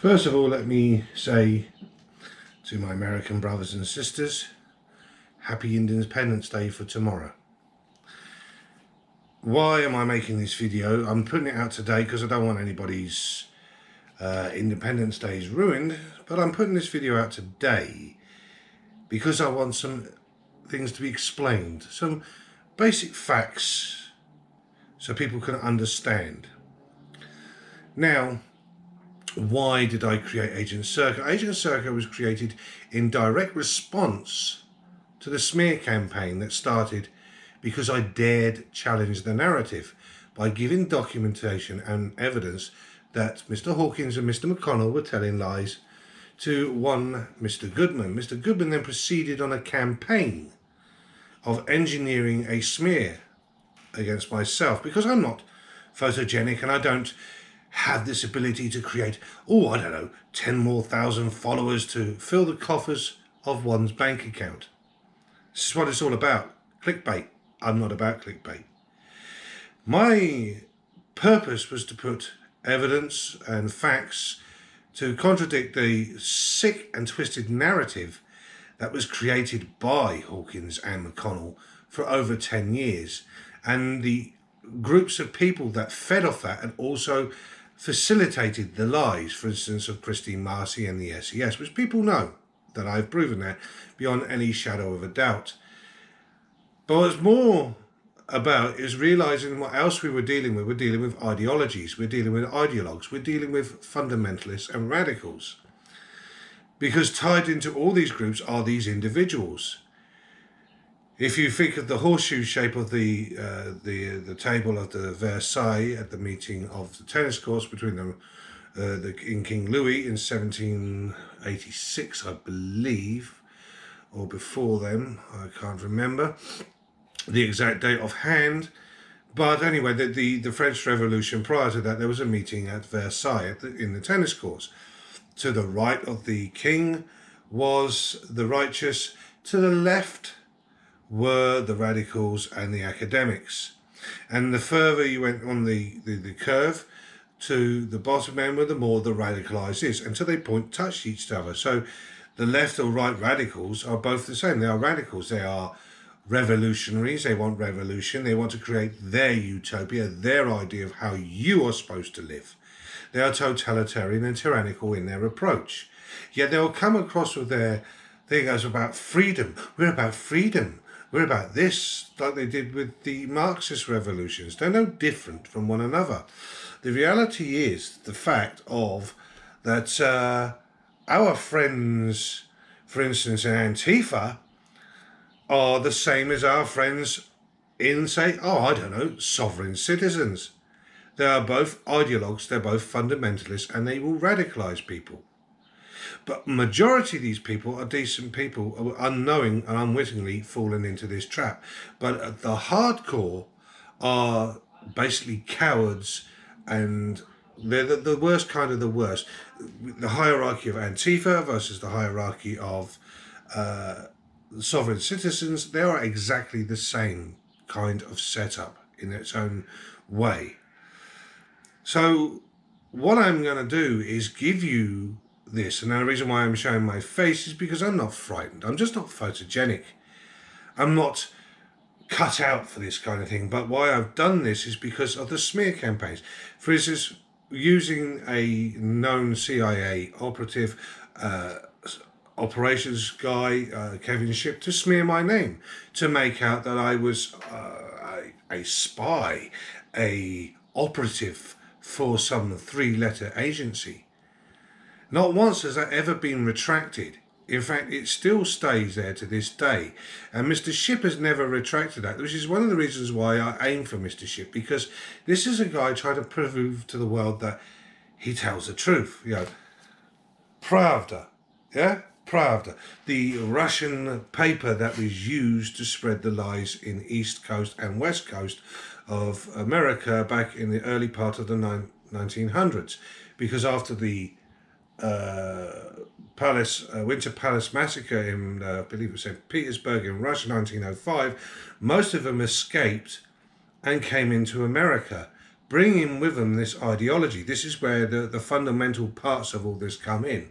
First of all, let me say to my American brothers and sisters, Happy Independence Day for tomorrow. Why am I making this video? I'm putting it out today because I don't want anybody's Independence Days ruined, but I'm putting this video out today because I want some things to be explained, some basic facts so people can understand. Now, why did I create Agent Circa? Agent Circa was created in direct response to the smear campaign that started because I dared challenge the narrative by giving documentation and evidence that Mr. Hawkins and Mr. McConnell were telling lies to one Mr. Goodman. Mr. Goodman then proceeded on a campaign of engineering a smear against myself because I'm not photogenic and I don't have this ability to create, 10 more thousand followers to fill the coffers of one's bank account. This is what it's all about. Clickbait. I'm not about clickbait. My purpose was to put evidence and facts to contradict the sick and twisted narrative that was created by Hawkins and McConnell for over 10 years. And the groups of people that fed off that and also facilitated the lies, for instance, of Christine Marcy and the SES, which people know that I've proven that beyond any shadow of a doubt. But what's more about is realizing what else we were dealing with. We're dealing with ideologies, we're dealing with ideologues, we're dealing with fundamentalists and radicals. Because tied into all these groups are these individuals. If you think of the horseshoe shape of the table of the Versailles at the meeting of the tennis courts between them, in King Louis in 1786, I believe, or before then, I can't remember the exact date offhand. But anyway, the French Revolution, prior to that, there was a meeting at Versailles in the tennis courts. To the right of the king was the righteous, to the left were the radicals and the academics. And the further you went on the curve, to the bottom end were the more the radicalized is, until they touch each other. So the left or right radicals are both the same. They are radicals. They are revolutionaries. They want revolution. They want to create their utopia, their idea of how you are supposed to live. They are totalitarian and tyrannical in their approach. Yet they'll come across with their thing as about freedom. We're about freedom. We're about this, like they did with the Marxist revolutions. They're no different from one another. The reality is the fact of that our friends, for instance, in Antifa, are the same as our friends in, say, sovereign citizens. They are both ideologues, they're both fundamentalists, and they will radicalize people. But majority of these people are decent people, unknowing and unwittingly falling into this trap. But the hardcore are basically cowards, and they're the worst kind of the worst. The hierarchy of Antifa versus the hierarchy of sovereign citizens, they are exactly the same kind of setup in its own way. So what I'm going to do is give you this, and the reason why I'm showing my face is because I'm not frightened. I'm just not photogenic. I'm not cut out for this kind of thing. But why I've done this is because of the smear campaigns. For instance, using a known CIA operative, operations guy, Kevin Shipp, to smear my name, to make out that I was a spy, a operative for some three-letter agency. Not once has that ever been retracted. In fact, it still stays there to this day. And Mr. Shipp has never retracted that, which is one of the reasons why I aim for Mr. Shipp, because this is a guy trying to prove to the world that he tells the truth. Pravda, Pravda, the Russian paper that was used to spread the lies in East Coast and West Coast of America back in the early part of the 1900s. Because after the Winter Palace massacre in, I believe it was St. Petersburg in Russia, 1905, most of them escaped and came into America. bringing with them this ideology. This is where the fundamental parts of all this come in.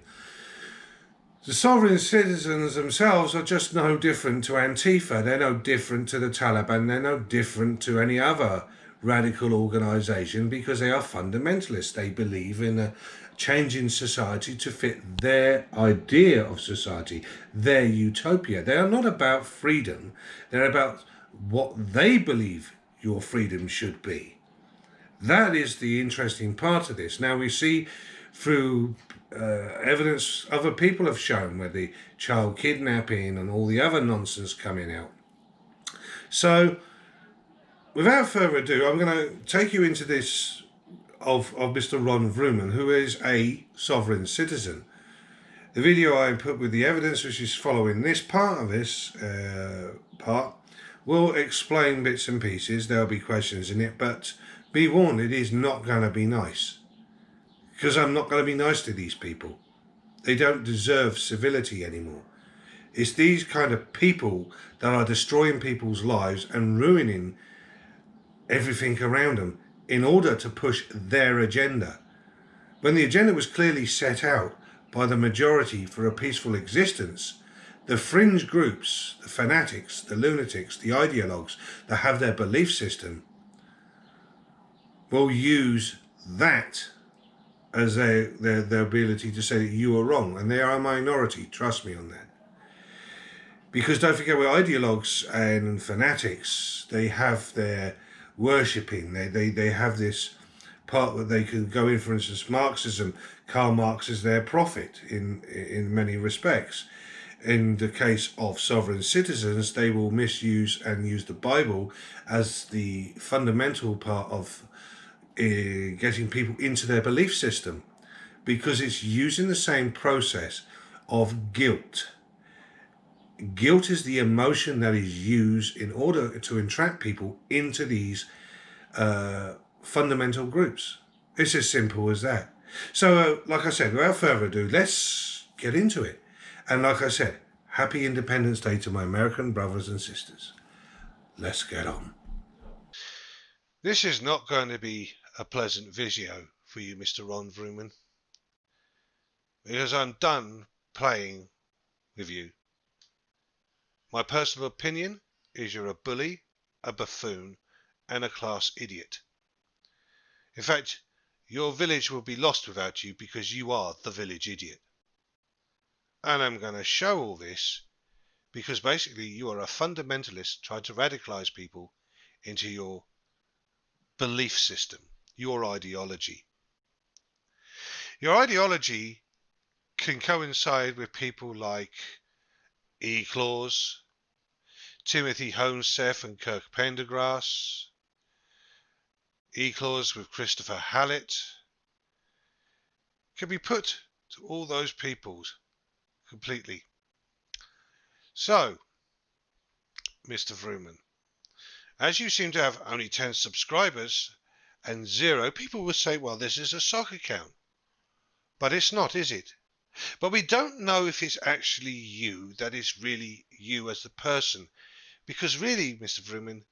The sovereign citizens themselves are just no different to Antifa. They're no different to the Taliban. They're no different to any other radical organisation because they are fundamentalists. They believe in a change in society to fit their idea of society, their utopia. They are not about freedom. They're about what they believe your freedom should be. That is the interesting part of this. Now we see through evidence other people have shown where the child kidnapping and all the other nonsense coming out. So without further ado, I'm going to take you into this of Mr. Ron Vrooman, who is a sovereign citizen. The video I put with the evidence, which is following this part of this part, will explain bits and pieces. There'll be questions in it, but be warned, it is not going to be nice. Because I'm not going to be nice to these people. They don't deserve civility anymore. It's these kind of people that are destroying people's lives and ruining everything around them in order to push their agenda. When the agenda was clearly set out by the majority for a peaceful existence, the fringe groups, the fanatics, the lunatics, the ideologues that have their belief system will use that as their ability to say that you are wrong, and they are a minority, trust me on that. Because don't forget, with ideologues and fanatics, they have their worshipping, they have this part that they can go in, for instance, Marxism. Karl Marx is their prophet in many respects. In the case of sovereign citizens, they will misuse and use the Bible as the fundamental part of getting people into their belief system, because it's using the same process of guilt. Guilt is the emotion that is used in order to entrap people into these fundamental groups. It's as simple as that. So, like I said, without further ado, let's get into it. And like I said, happy Independence Day to my American brothers and sisters. Let's get on. This is not going to be a pleasant video for you, Mr. Ron Vrooman, because I'm done playing with you. My personal opinion is you're a bully, a buffoon, and a class idiot. In fact, your village will be lost without you because you are the village idiot. And I'm going to show all this because basically you are a fundamentalist trying to radicalize people into your belief system, your ideology. Your ideology can coincide with people like E-Clause, Timothy Honeseth and Kirk Pendergrass, E-Clause with Christopher Hallett. Can be put to all those peoples completely. So, Mr. Vrooman, as you seem to have only 10 subscribers and 0, people will say, well, this is a sock account. But it's not, is it? But we don't know if it's actually you that is really you as the person. Because really, Mr. Vrooman,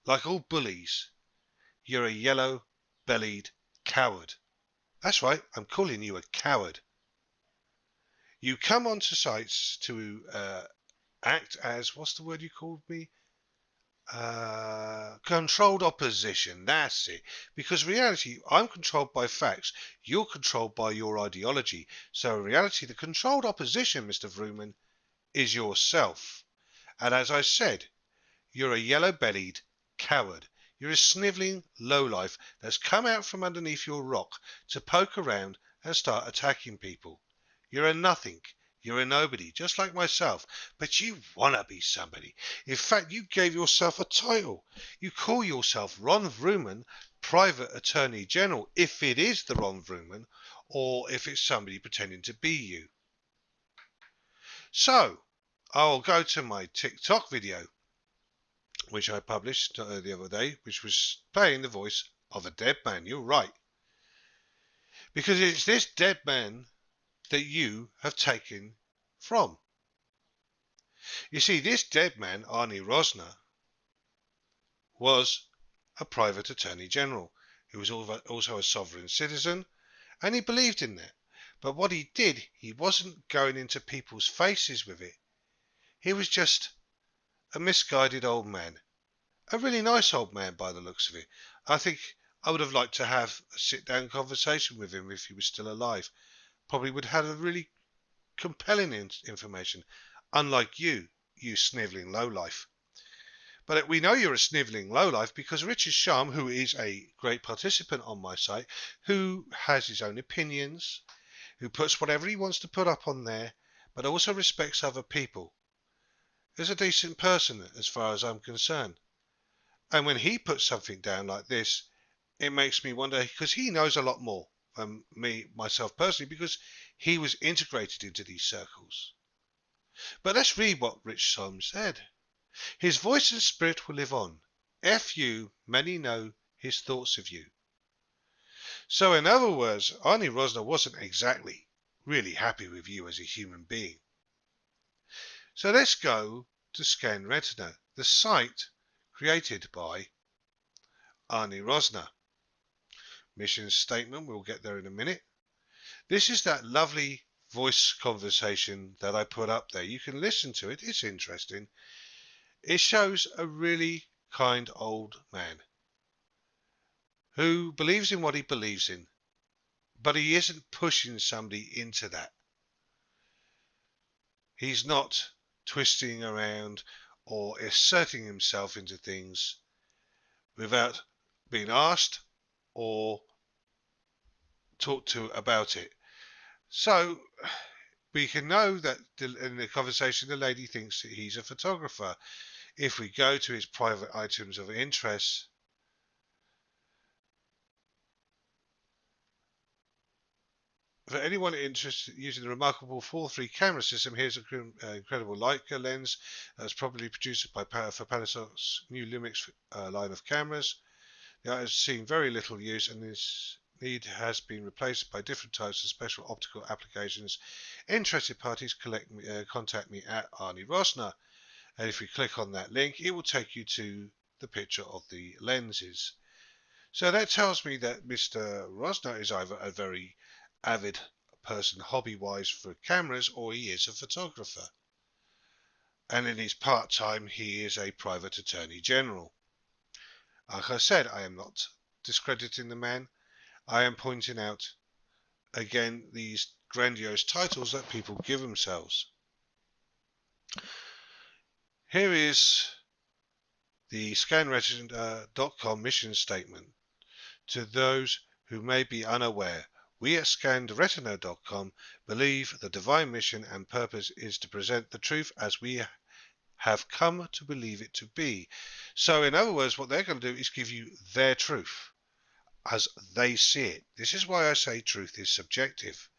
like all bullies, you're a yellow-bellied coward. That's right, I'm calling you a coward. You come onto sites to act as, what's the word you called me? Controlled opposition, that's it. Because reality, I'm controlled by facts, you're controlled by your ideology. So in reality, the controlled opposition, Mr. Vrooman, is yourself. And as I said, you're a yellow-bellied coward. You're a snivelling lowlife that's come out from underneath your rock to poke around and start attacking people. You're a nothing. You're a nobody, just like myself, but you want to be somebody. In fact, you gave yourself a title. You call yourself Ron Vrooman, Private Attorney General, if it is the Ron Vrooman, or if it's somebody pretending to be you. So, I'll go to my TikTok video, which I published the other day, which was playing the voice of a dead man. You're right. Because it's this dead man that you have taken from. You see, this dead man, Arnie Rosner, was a private attorney general. who was also a sovereign citizen, and he believed in that. But what he did, he wasn't going into people's faces with it. He was just a misguided old man. A really nice old man by the looks of it. I think I would have liked to have a sit-down conversation with him if he was still alive. Probably would have had a really compelling information, unlike you snivelling lowlife. But we know you're a snivelling lowlife because Richard Sharm, who is a great participant on my site, who has his own opinions, who puts whatever he wants to put up on there, but also respects other people, is a decent person as far as I'm concerned. And when he puts something down like this, it makes me wonder, because he knows a lot more than myself personally, because he was integrated into these circles. But let's read what Rich Sharm said. His voice and spirit will live on. F you, many know his thoughts of you. So in other words, Arnie Rosner wasn't exactly really happy with you as a human being. So let's go to Scan Retina, the site created by Arnie Rosner. Mission statement, we'll get there in a minute. This is that lovely voice conversation that I put up there. You can listen to it, it's interesting. It shows a really kind old man who believes in what he believes in, but he isn't pushing somebody into that. He's not twisting around or asserting himself into things without being asked or talked to about it. So we can know that in the conversation the lady thinks that he's a photographer. If we go to his private items of interest, for anyone interested in using the remarkable 4.3 camera system, here's an incredible Leica lens that's probably produced for Panasonic's new Lumix line of cameras. The item has seen very little use and this need has been replaced by different types of special optical applications. Interested parties contact me at Arnie Rosner. And if you click on that link, it will take you to the picture of the lenses. So that tells me that Mr. Rosner is either a very avid person hobby-wise for cameras or he is a photographer. And in his part-time, he is a private attorney general. Like I said, I am not discrediting the man. I am pointing out, again, these grandiose titles that people give themselves. Here is the scanretina.com mission statement. To those who may be unaware, we at scanretina.com believe the divine mission and purpose is to present the truth as we have come to believe it to be. So in other words, what they're going to do is give you their truth as they see it. This is why I say truth is subjective.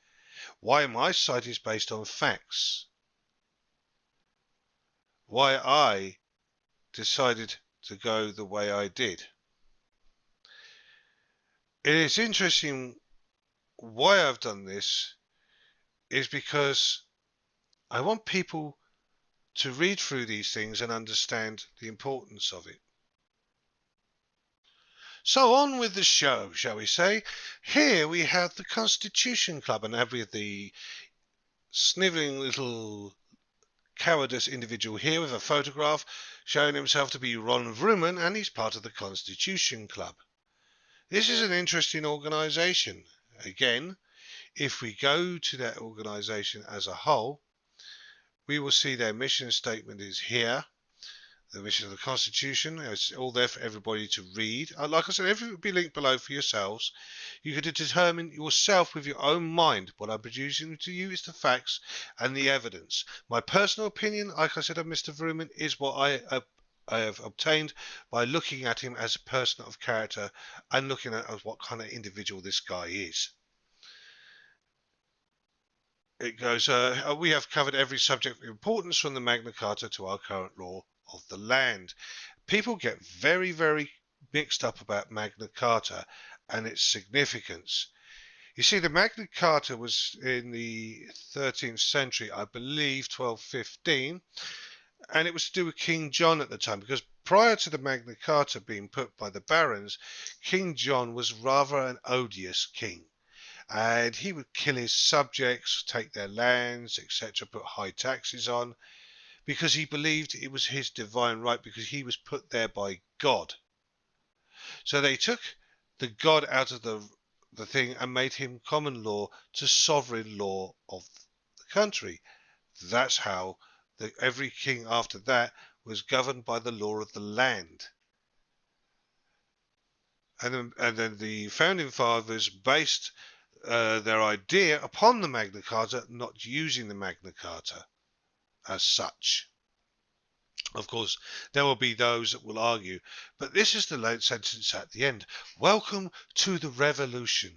Why my site is based on facts. Why I decided to go the way I did. It is interesting why I've done this is because I want people to read through these things and understand the importance of it. So on with the show, shall we say. Here we have the Constitution Club and every the snivelling little cowardice individual here with a photograph showing himself to be Ron Vrooman, and he's part of the Constitution Club. This is an interesting organisation. Again, if we go to that organisation as a whole, we will see their mission statement is here. The mission of the Constitution, it's all there for everybody to read. Like I said, everything will be linked below for yourselves. You can determine yourself with your own mind. What I'm producing to you is the facts and the evidence. My personal opinion, like I said, of Mr. Vrooman is what I have obtained by looking at him as a person of character and looking at what kind of individual this guy is. It goes, we have covered every subject of importance from the Magna Carta to our current law of the land. People get very, very mixed up about Magna Carta and its significance. You see, the Magna Carta was in the 13th century, I believe 1215, and it was to do with King John at the time, because prior to the Magna Carta being put by the barons, King John was rather an odious king. And he would kill his subjects, take their lands, etc., put high taxes on, because he believed it was his divine right, because he was put there by God. So they took the God out of the thing and made him common law to sovereign law of the country. That's how every king after that was governed by the law of the land. And then the founding fathers based their idea upon the Magna Carta, not using the Magna Carta as such. Of course, there will be those that will argue, but this is the late sentence at the end. Welcome to the revolution.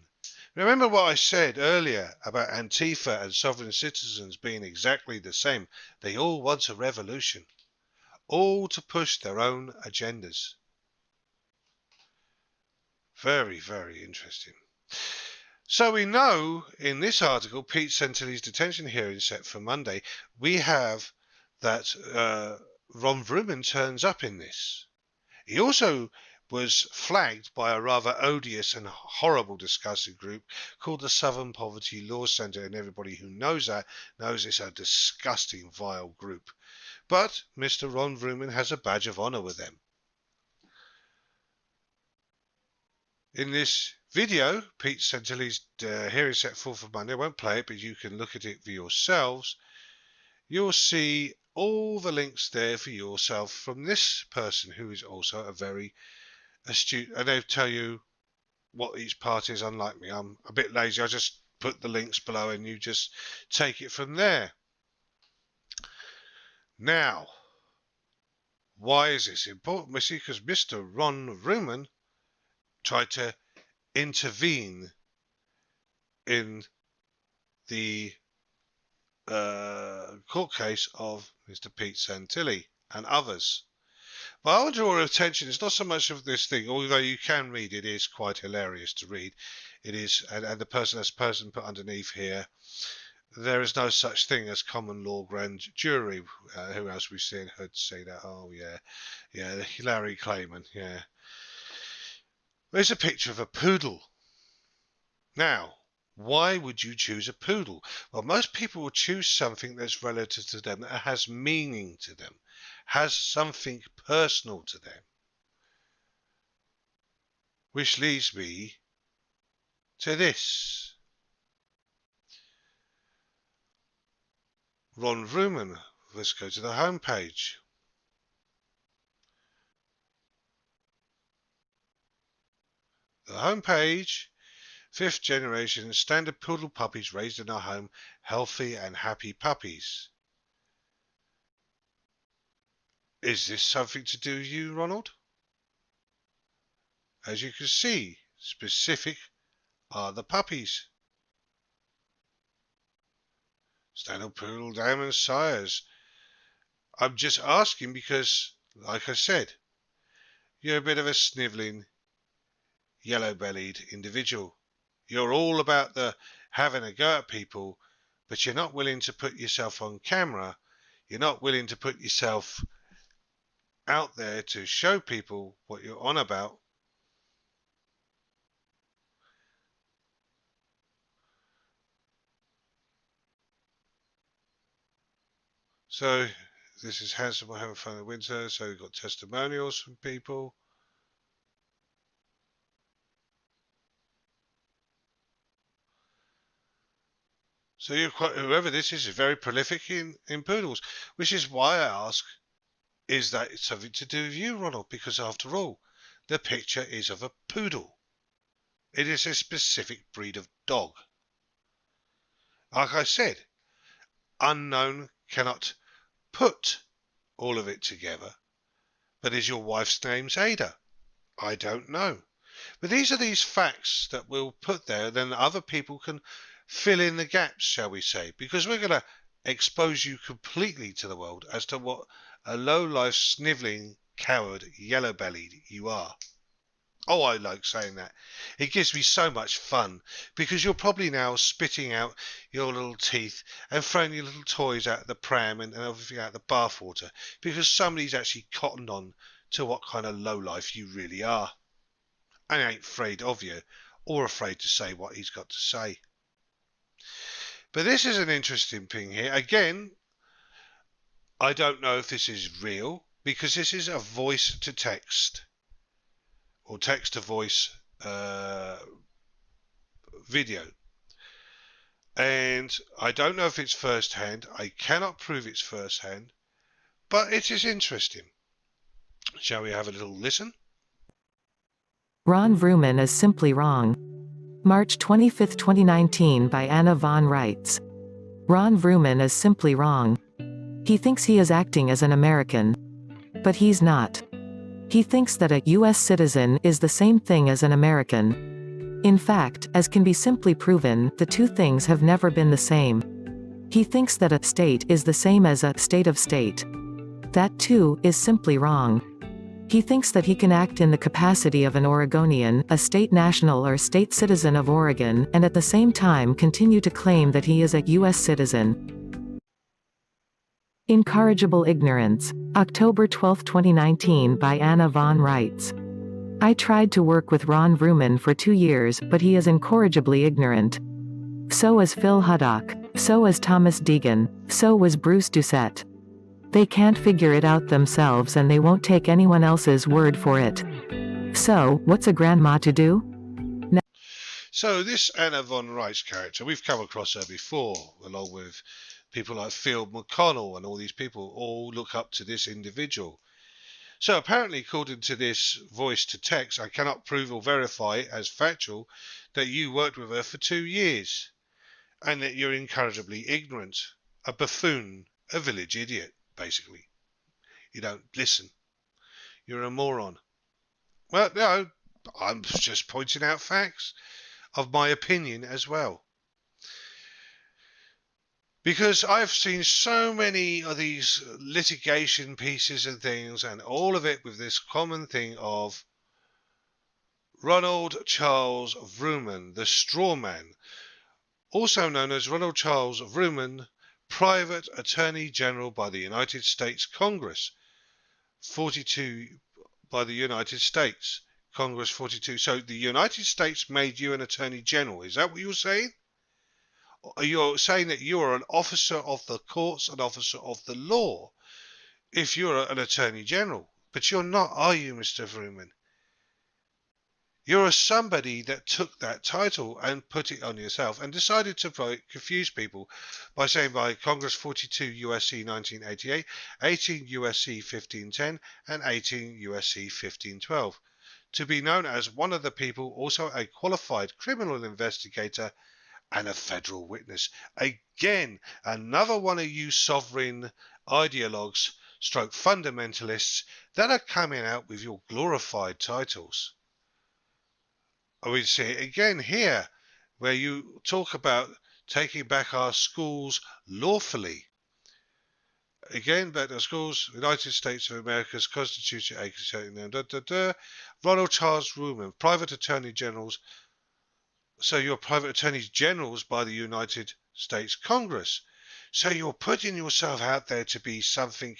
Remember what I said earlier about Antifa and sovereign citizens being exactly the same. They all want a revolution, all to push their own agendas. Very, very interesting. So we know in this article, Pete Santilli's detention hearing set for Monday, we have that Ron Vrooman turns up in this. He also was flagged by a rather odious and horrible disgusting group called the Southern Poverty Law Centre, and everybody who knows that knows it's a disgusting, vile group. But Mr. Ron Vrooman has a badge of honour with them. In this video, Pete Santilli's hearing set forth for Monday. I won't play it, but you can look at it for yourselves. You'll see all the links there for yourself from this person who is also a very astute, and they'll tell you what each part is, unlike me. I'm a bit lazy. I just put the links below and you just take it from there. Now, why is this important? Because Mr. Ron Vrooman tried to intervene in the court case of Mr. Pete Santilli and others. But I want to draw your attention, it's not so much of this thing, although you can read it, is quite hilarious to read. It is, and the person put underneath here, there is no such thing as common law grand jury. Who else we've seen heard say that? Oh yeah, Larry Clayman, yeah. There's a picture of a poodle. Now, why would you choose a poodle? Well, most people will choose something that's relative to them, that has meaning to them, has something personal to them. Which leads me to this. Ron Vrooman. Let's go to the home page. The home page. 5th generation standard poodle puppies raised in our home, healthy and happy puppies. Is this something to do with you, Ronald? As you can see, specific are the puppies. Standard poodle diamond sires. I'm just asking because, like I said, you're a bit of a snivelling, yellow-bellied individual. You're all about the having a go at people, but you're not willing to put yourself on camera. You're not willing to put yourself out there to show people what you're on about. So this is handsome, we're having fun in winter. So we've got testimonials from people. So whoever this is very prolific in poodles, which is why I ask, is that something to do with you, Ronald? Because after all, the picture is of a poodle. It is a specific breed of dog. Like I said, unknown cannot put all of it together. But is your wife's name Ada? I don't know. But these are these facts that we'll put there, then other people can fill in the gaps, shall we say, because we're going to expose you completely to the world as to what a low-life, snivelling, coward, yellow-bellied you are. Oh, I like saying that. It gives me so much fun, because you're probably now spitting out your little teeth and throwing your little toys out of the pram and everything out of the bathwater, because somebody's actually cottoned on to what kind of lowlife you really are, and ain't afraid of you or afraid to say what he's got to say. But this is an interesting thing here. Again, I don't know if this is real because this is a voice to text or text to voice video. And I don't know if it's first hand. I cannot prove it's first hand, but it is interesting. Shall we have a little listen? Ron Vrooman is simply wrong. March 25, 2019 by Anna Von Reitz. Ron Vrooman is simply wrong. He thinks he is acting as an American. But he's not. He thinks that a U.S. citizen is the same thing as an American. In fact, as can be simply proven, the two things have never been the same. He thinks that a state is the same as a state of state. That too is simply wrong. He thinks that he can act in the capacity of an Oregonian, a state national or state citizen of Oregon, and at the same time continue to claim that he is a U.S. citizen. Incorrigible Ignorance. October 12, 2019 by Anna Von Reitz. I tried to work with Ron Vrooman for 2 years, but he is incorrigibly ignorant. So is Phil Huddock. So is Thomas Deegan. So was Bruce Doucette. They can't figure it out themselves and they won't take anyone else's word for it. So, what's a grandma to do? So this Anna Von Reitz character, we've come across her before, along with people like Phil McConnell, and all these people all look up to this individual. So apparently, according to this voice to text, I cannot prove or verify as factual that you worked with her for 2 years, and that you're incorrigibly ignorant, a buffoon, a village idiot, basically. You don't listen. You're a moron. Well, no, I'm just pointing out facts of my opinion as well. Because I've seen so many of these litigation pieces and things, and all of it with this common thing of Ronald Charles Vrooman, the straw man, also known as Ronald Charles Vrooman, Private Attorney General by the United States Congress, 42 by the United States Congress 42. So the United States made you an Attorney General. Is that what you're saying? You're saying that you are an officer of the courts, an officer of the law, if you're an Attorney General. But you're not, are you, Mr. Vrooman? You're somebody that took that title and put it on yourself and decided to confuse people by saying by Congress 42 USC 1988, 18 USC 1510, and 18 USC 1512. To be known as one of the people, also a qualified criminal investigator and a federal witness. Again, another one of you sovereign ideologues, stroke fundamentalists that are coming out with your glorified titles. We see it again here, where you talk about taking back our schools lawfully. Again, back to schools, United States of America's Constitution, Ronald Charles Vrooman, private attorney generals. So you're private attorneys generals by the United States Congress. So you're putting yourself out there to be something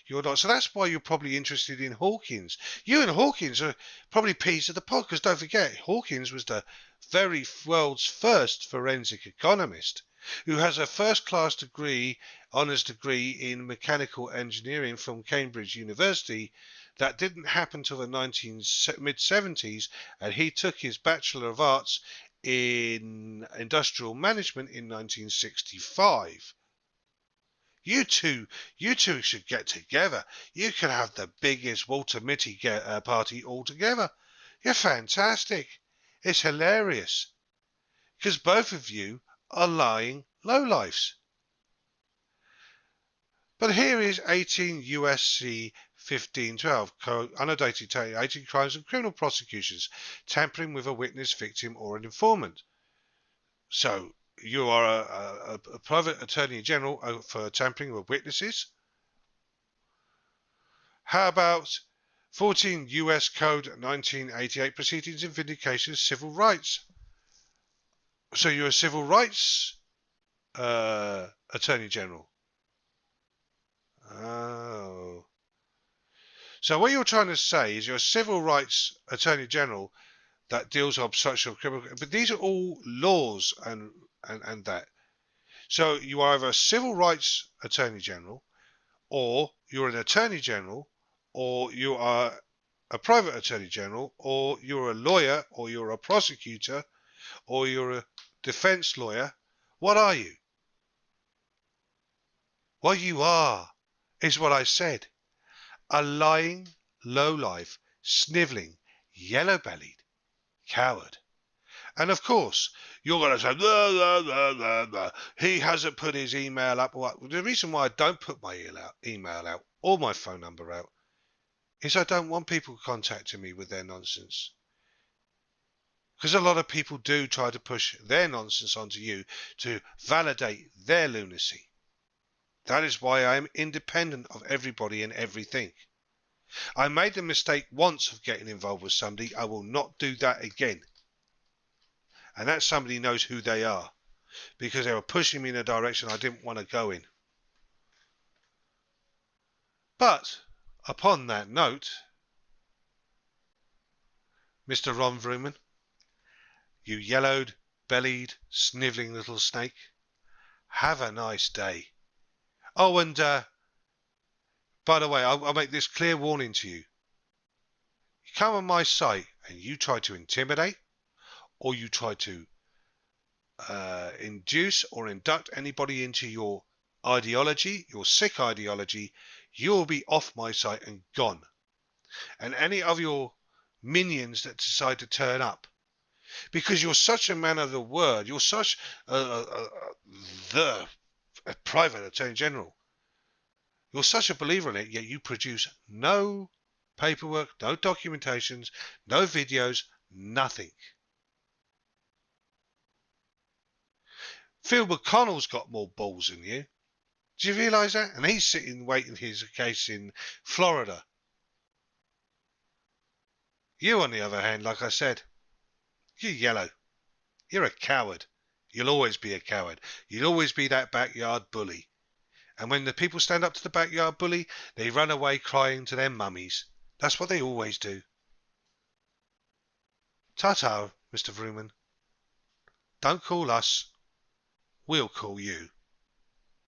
you're not. So that's why you're probably interested in Hawkins. You and Hawkins are probably peas of the pod, because don't forget, Hawkins was the very world's first forensic economist who has a first-class degree, honours degree in mechanical engineering from Cambridge University. That didn't happen till the mid-70s, and he took his Bachelor of Arts in Industrial Management in 1965. You two should get together. You could have the biggest Walter Mitty party altogether. You're fantastic. It's hilarious. Because both of you are lying lowlifes. But here is 18 USC 1512, undated 18 crimes and criminal prosecutions, tampering with a witness, victim, or an informant. So you are a private attorney general for tampering with witnesses. How about 14 US Code 1988, proceedings in vindication of civil rights? So you're a civil rights attorney general. Oh. So what you're trying to say is you're a civil rights attorney general that deals with obstruction of criminal, but these are all laws and that. So you are either a civil rights attorney general, or you're an attorney general, or you are a private attorney general, or you're a lawyer, or you're a prosecutor, or you're a defense lawyer. What are you? What you are is what I said. A lying, low-life, snivelling, yellow-bellied coward. And of course, you're going to say, blah, blah, blah, blah, blah. He hasn't put his email up. The reason why I don't put my email out or my phone number out is I don't want people contacting me with their nonsense. Because a lot of people do try to push their nonsense onto you to validate their lunacy. That is why I am independent of everybody and everything. I made the mistake once of getting involved with somebody. I will not do that again. And that somebody knows who they are, because they were pushing me in a direction I didn't want to go in. But, upon that note, Mr. Ron Vrooman, you yellowed, bellied, snivelling little snake, have a nice day. Oh, and by the way, I'll make this clear warning to you. You come on my site and you try to intimidate, or you try to induce or induct anybody into your ideology, your sick ideology, you'll be off my site and gone. And any of your minions that decide to turn up, because you're such a man of the word, you're such a private attorney general, you're such a believer in it, yet you produce no paperwork, no documentations, no videos, nothing. Phil McConnell's got more balls than you. Do you realise that? And he's sitting waiting his case in Florida. You, on the other hand, like I said, you're yellow. You're a coward. You'll always be a coward. You'll always be that backyard bully. And when the people stand up to the backyard bully, they run away crying to their mummies. That's what they always do. Ta-ta, Mr. Vrooman. Don't call us. We'll call you.